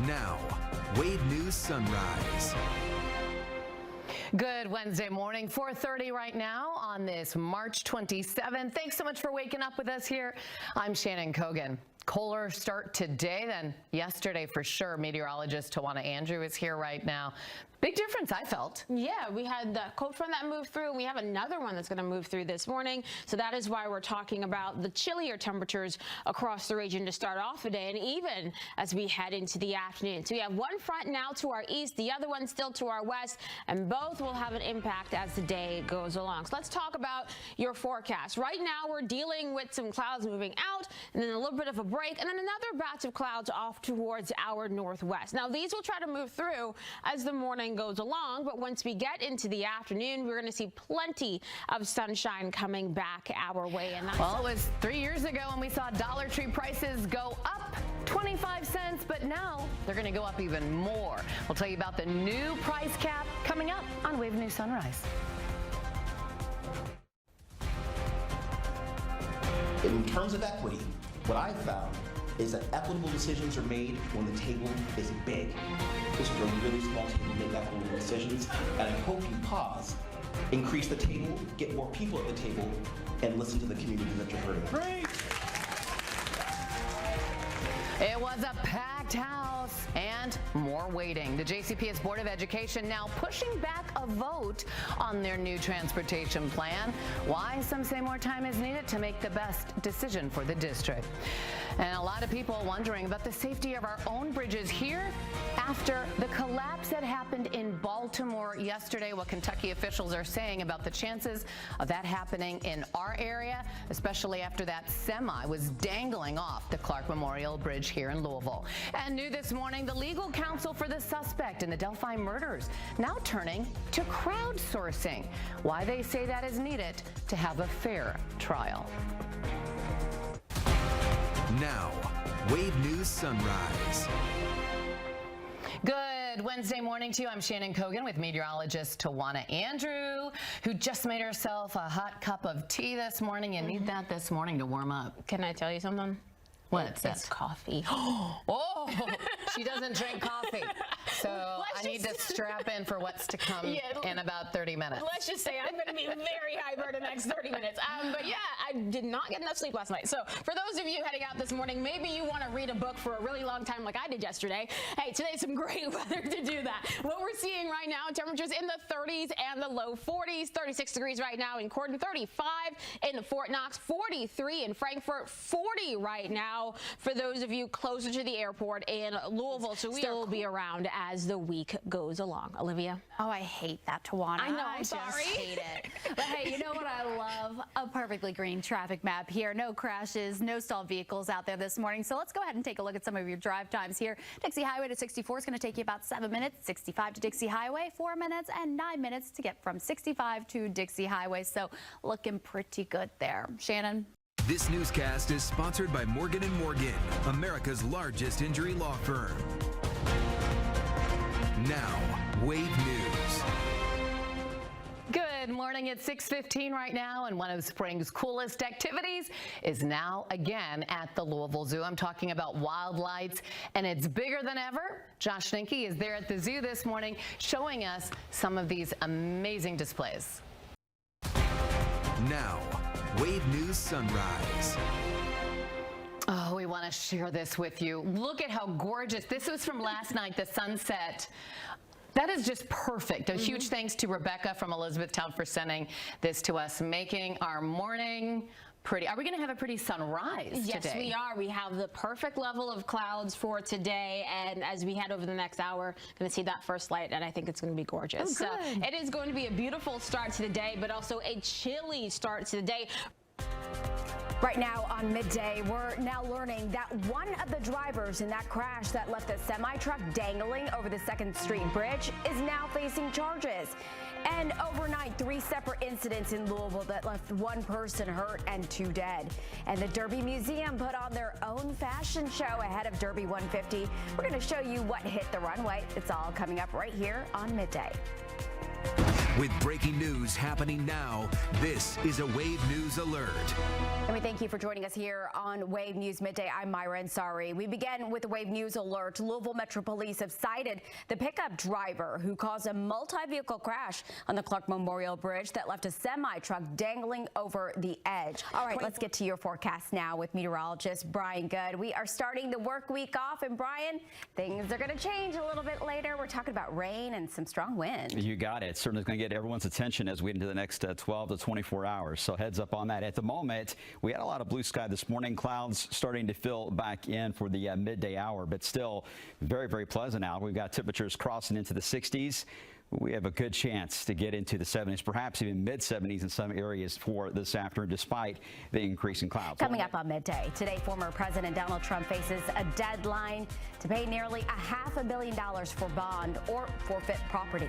Now, Wave News Sunrise. Good Wednesday morning, 4:30 right now on this March 27th. Thanks so much for waking up with us here. I'm Shannon Kogan. Kohler start today than yesterday for sure. Meteorologist Tawana Andrew is here right now. Big difference, I felt. Yeah, we had the cold front that moved through, and we have another one that's going to move through this morning. So that is why we're talking about the chillier temperatures across the region to start off the day, and even as we head into the afternoon. So we have one front now to our east, the other one still to our west, and both will have an impact as the day goes along. So let's talk about your forecast. Right now, we're dealing with some clouds moving out, and then a little bit of a break, and then another batch of clouds off towards our northwest. Now, these will try to move through as the morning goes along, but once we get into the afternoon, we're going to see plenty of sunshine coming back our way. And well, it was 3 years ago when we saw Dollar Tree prices go up 25 cents, but now they're going to go up even more. We'll tell you about the new price cap coming up on Wave News Sunrise. In terms of equity, what I've found is that equitable decisions are made when the table is big. This is a really small table to make equitable decisions, and I hope you pause, increase the table, get more people at the table, and listen to the community that you're hurting. Great. It was a packed house and more waiting. The JCPS Board of Education now pushing back a vote on their new transportation plan. Why? Some say more time is needed to make the best decision for the district. And a lot of people wondering about the safety of our own bridges here after the collapse that happened in Baltimore yesterday. What Kentucky officials are saying about the chances of that happening in our area, especially after that semi was dangling off the Clark Memorial Bridge here in Louisville. And new this morning, the legal counsel for the suspect in the Delphi murders now turning to crowdsourcing. Why they say that is needed to have a fair trial. Now, Wave News Sunrise. Good Wednesday morning to you. I'm Shannon Kogan with meteorologist Tawana Andrew, who just made herself a hot cup of tea this morning. You need that this morning to warm up. Can I tell you something? What's that? It's coffee. Oh, she doesn't drink coffee. So I need to strap in for what's to come in about 30 minutes. Let's just say I'm going to be very hyper the next 30 minutes. But yeah, I did not get enough sleep last night. So for those of you heading out this morning, maybe you want to read a book for a really long time like I did yesterday. Hey, today's some great weather to do that. What we're seeing right now, temperatures in the 30s and the low 40s, 36 degrees right now in Corydon, 35 in Fort Knox, 43 in Frankfort, 40 right now for those of you closer to the airport in Louisville. So we will be around as the week goes along. Olivia? Oh, I hate that, Tawana. I know, I sorry. just hate it. But hey, you know what I love? A perfectly green traffic map here. No crashes, no stalled vehicles out there this morning. So let's go ahead and take a look at some of your drive times here. Dixie Highway to 64 is going to take you about 7 minutes. 65 to Dixie Highway, 4 minutes, and 9 minutes to get from 65 to Dixie Highway. So looking pretty good there. Shannon? This newscast is sponsored by Morgan & Morgan, America's largest injury law firm. Now, Wave News. Good morning. It's 6:15 right now, and one of spring's coolest activities is now again at the Louisville Zoo. I'm talking about wild lights, and it's bigger than ever. Josh Schinke is there at the zoo this morning showing us some of these amazing displays. Now, Wave News Sunrise. Oh, we want to share this with you. Look at how gorgeous. This was from last night, the sunset. That is just perfect. A huge thanks to Rebecca from Elizabethtown for sending this to us, making our morning pretty. Are we going to have a pretty sunrise today? Yes, we are. We have the perfect level of clouds for today, and as we head over the next hour, going to see that first light, and I think it's going to be gorgeous. Oh, good. So it is going to be a beautiful start to the day, but also a chilly start to the day. Right now on Midday, we're now learning that one of the drivers in that crash that left a semi-truck dangling over the 2nd Street Bridge is now facing charges. And overnight, 3 separate incidents in Louisville that left 1 person hurt and 2 dead. And the Derby Museum put on their own fashion show ahead of Derby 150. We're going to show you what hit the runway. It's all coming up right here on Midday. With breaking news happening now, this is a Wave News Alert. And we thank you for joining us here on Wave News Midday. I'm Myra Ansari. We begin with the Wave News Alert. Louisville Metro Police have cited the pickup driver who caused a multi-vehicle crash on the Clark Memorial Bridge that left a semi-truck dangling over the edge. All right, let's get to your forecast now with meteorologist Brian Good. We are starting the work week off, and Brian, things are going to change a little bit later. We're talking about rain and some strong wind. You got it. Certainly going to get everyone's attention as we get into the next 12 to 24 hours. So heads up on that. At the moment, we had a lot of blue sky this morning. Clouds starting to fill back in for the midday hour, but still very, very pleasant out. We've got temperatures crossing into the 60s. We have a good chance to get into the 70s, perhaps even mid-70s in some areas for this afternoon, despite the increase in clouds. Coming up on Midday, today former President Donald Trump faces a deadline to pay nearly $500 million for bond or forfeit property.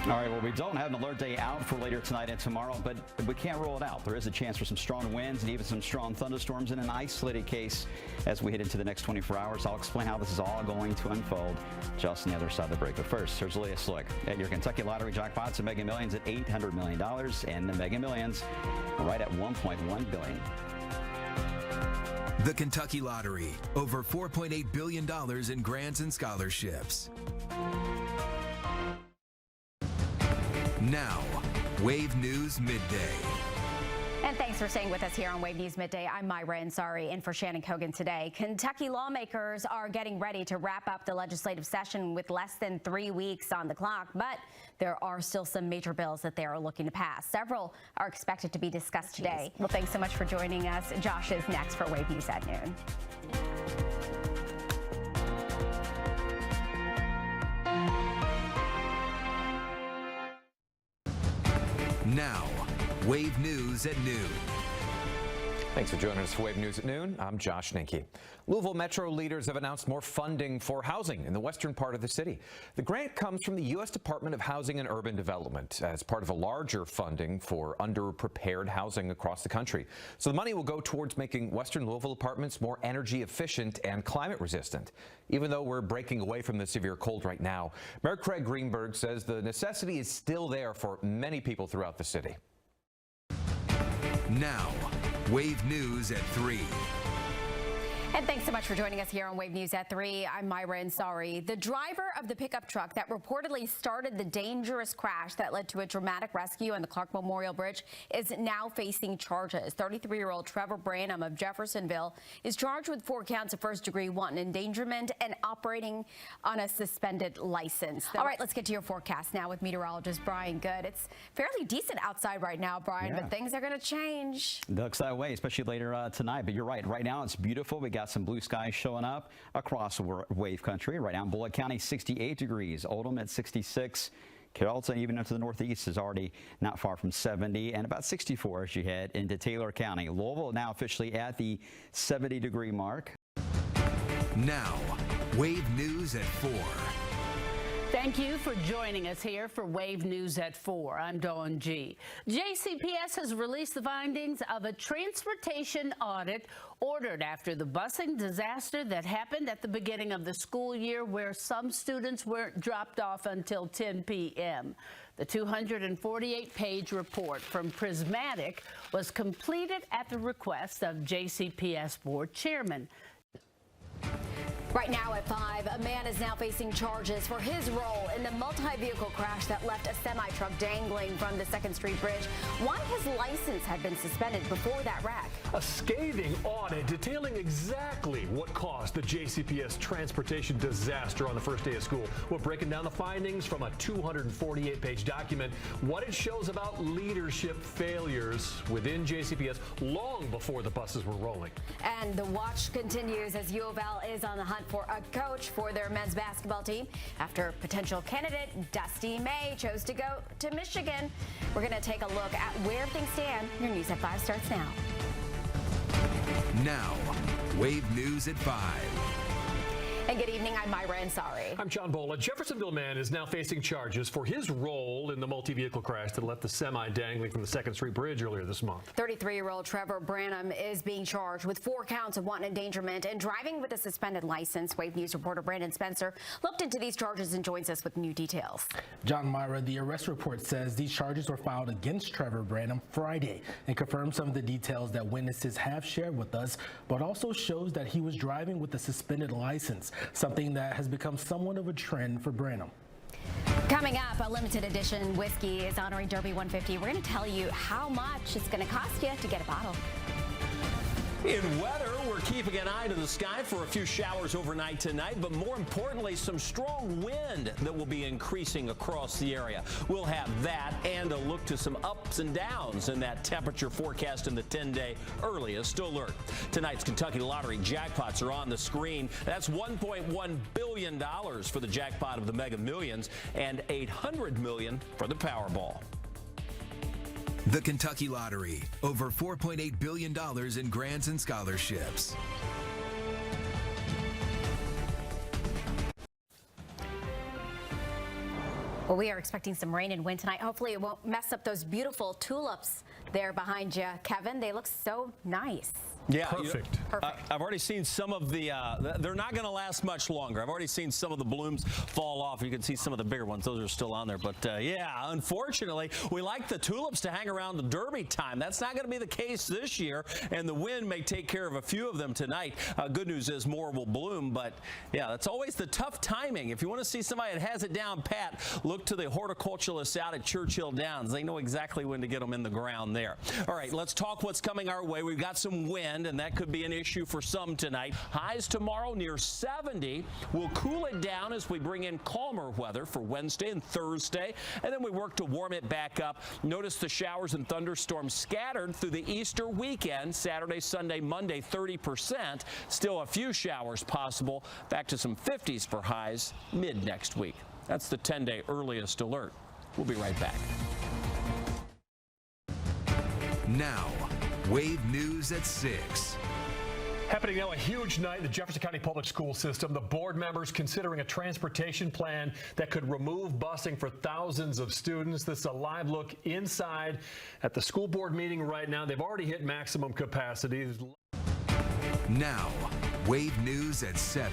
All right, well, we don't have an alert day out for later tonight and tomorrow, but we can't rule it out. There is a chance for some strong winds and even some strong thunderstorms in an isolated case as we head into the next 24 hours. I'll explain how this is all going to unfold just on the other side of the break. But first, here's the latest look at your Kentucky Lottery jackpots and Mega Millions at $800 million and the Mega Millions right at $1.1 billion. The Kentucky Lottery, over $4.8 billion in grants and scholarships. Now, Wave News Midday. And thanks for staying with us here on Wave News Midday. I'm Myra Ansari, in for Shannon Kogan today. Kentucky lawmakers are getting ready to wrap up the legislative session with less than 3 weeks on the clock, but there are still some major bills that they are looking to pass. Several are expected to be discussed today. Well, thanks so much for joining us. Josh is next for Wave News at noon. Now, Wave News at noon. Thanks for joining us for Wave News at noon. I'm Josh Ninke. Louisville Metro leaders have announced more funding for housing in the western part of the city. The grant comes from the U.S. Department of Housing and Urban Development as part of a larger funding for underprepared housing across the country. So the money will go towards making western Louisville apartments more energy efficient and climate resistant. Even though we're breaking away from the severe cold right now, Mayor Craig Greenberg says the necessity is still there for many people throughout the city. Now, Wave News at 3. And thanks so much for joining us here on Wave News at 3. I'm Myra Ansari. The driver of the pickup truck that reportedly started the dangerous crash that led to a dramatic rescue on the Clark Memorial Bridge is now facing charges. 33-year-old Trevor Branham of Jeffersonville is charged with 4 counts of first-degree wanton endangerment and operating on a suspended license. All right, let's get to your forecast now with meteorologist Brian Good. It's fairly decent outside right now, Brian, but things are going to change. Looks that way, especially later tonight. But you're right. Right now, it's beautiful. We got some blue skies showing up across wave country. Right now in Bullitt County, 68 degrees. Oldham at 66. Carrollton, even up to the northeast, is already not far from 70, and about 64 as you head into Taylor County. Louisville now officially at the 70-degree mark. Now, Wave News at 4. Thank you for joining us here for Wave News at 4. I'm Dawn G. JCPS has released the findings of a transportation audit ordered after the busing disaster that happened at the beginning of the school year, where some students weren't dropped off until 10 p.m. The 248-page report from Prismatic was completed at the request of JCPS Board Chairman. Right now at 5, a man is now facing charges for his role in the multi-vehicle crash that left a semi-truck dangling from the 2nd Street Bridge. Why his license had been suspended before that wreck. A scathing audit detailing exactly what caused the JCPS transportation disaster on the first day of school. We're breaking down the findings from a 248-page document, what it shows about leadership failures within JCPS long before the buses were rolling. And the watch continues as U of L is on the hunt for a coach for their men's basketball team after potential candidate Dusty May chose to go to Michigan. We're going to take a look at where things stand. Your News at 5 starts now. Now, Wave News at 5. And good evening, I'm Myra Ansari. I'm John Bola. A Jeffersonville man is now facing charges for his role in the multi-vehicle crash that left the semi dangling from the 2nd Street Bridge earlier this month. 33-year-old Trevor Branham is being charged with 4 counts of wanton endangerment and driving with a suspended license. Wave News reporter Brandon Spencer looked into these charges and joins us with new details. John, Myra, the arrest report says these charges were filed against Trevor Branham Friday and confirms some of the details that witnesses have shared with us, but also shows that he was driving with a suspended license, something that has become somewhat of a trend for Branham. Coming up, a limited edition whiskey is honoring Derby 150. We're going to tell you how much it's going to cost you to get a bottle. In weather, we're keeping an eye to the sky for a few showers overnight tonight, but more importantly, some strong wind that will be increasing across the area. We'll have that and a look to some ups and downs in that temperature forecast in the 10-day earliest alert. Tonight's Kentucky Lottery jackpots are on the screen. That's $1.1 billion for the jackpot of the Mega Millions and $800 million for the Powerball. The Kentucky Lottery, over $4.8 billion in grants and scholarships. Well, we are expecting some rain and wind tonight. Hopefully it won't mess up those beautiful tulips there behind you, Kevin. They look so nice. Yeah, perfect. I've already seen some of the, they're not going to last much longer. I've already seen some of the blooms fall off. You can see some of the bigger ones. Those are still on there. But yeah, unfortunately, we like the tulips to hang around the Derby time. That's not going to be the case this year, and the wind may take care of a few of them tonight. Good news is more will bloom, but yeah, that's always the tough timing. If you want to see somebody that has it down pat, look to the horticulturalists out at Churchill Downs. They know exactly when to get them in the ground there. All right, let's talk what's coming our way. We've got some wind, and that could be an issue for some tonight. Highs tomorrow near 70. We'll cool it down as we bring in calmer weather for Wednesday and Thursday, and then we work to warm it back up. Notice the showers and thunderstorms scattered through the Easter weekend. Saturday, Sunday, Monday, 30%. Still a few showers possible. Back to some 50s for highs mid next week. That's the 10-day earliest alert. We'll be right back. Now, Wave News at 6. Happening now, a huge night in the Jefferson County Public School System. The board members considering a transportation plan that could remove busing for thousands of students. This is a live look inside at the school board meeting right now. They've already hit maximum capacity. Now, Wave News at 7.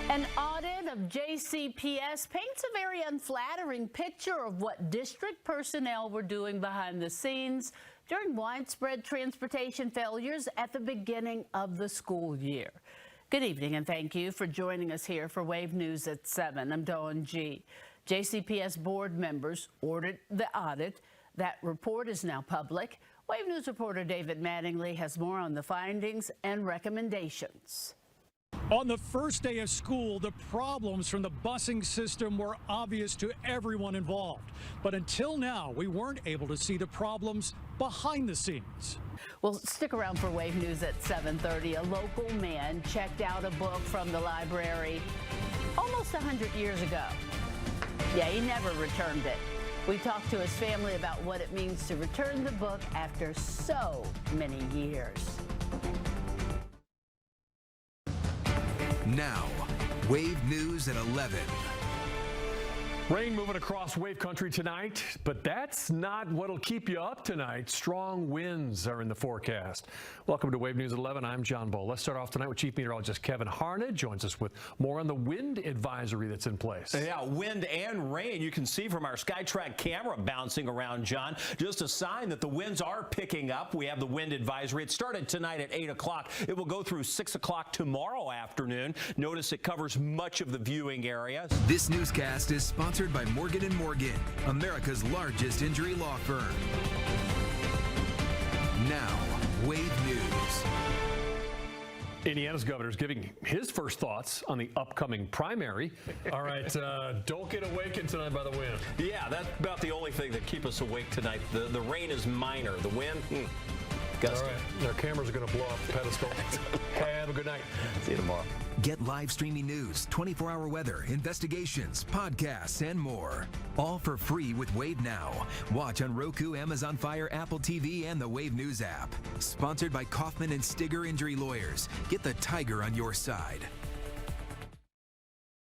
An audit of JCPS paints a very unflattering picture of what district personnel were doing behind the scenes during widespread transportation failures at the beginning of the school year. Good evening, and thank you for joining us here for Wave News at 7. I'm Dawn G. JCPS board members ordered the audit. That report is now public. Wave News reporter David Mattingly has more on the findings and recommendations. On the first day of school, the problems from the busing system were obvious to everyone involved. But until now, we weren't able to see the problems behind the scenes. Well, stick around for Wave News at 7:30. A local man checked out a book from the library almost 100 years ago. Yeah, he never returned it. We talked to his family about what it means to return the book after so many years. Now, Wave News at 11. Rain moving across Wave Country tonight, but that's not what'll keep you up tonight. Strong winds are in the forecast. Welcome to Wave News at 11. I'm John Bola. Let's start off tonight with Chief Meteorologist Kevin Arnold. Joins us with more on the wind advisory that's in place. Yeah, wind and rain. You can see from our SkyTrack camera bouncing around, John. Just a sign that the winds are picking up. We have the wind advisory. It started tonight at 8 o'clock. It will go through 6 o'clock tomorrow afternoon. Notice it covers much of the viewing area. This newscast is sponsored by Morgan & Morgan, America's largest injury law firm. Now, Wave News. Indiana's governor is giving his first thoughts on the upcoming primary. All right, don't get awakened tonight by the wind. Yeah, that's about the only thing that keep us awake tonight. The rain is minor. The wind, gusty. All right, our cameras are going to blow off the pedestal. Have a good night. See you tomorrow. Get live streaming news, 24-hour weather, investigations, podcasts, and more. All for free with Wave Now. Watch on Roku, Amazon Fire, Apple TV, and the Wave News app. Sponsored by Kaufman and Stigger Injury Lawyers. Get the tiger on your side.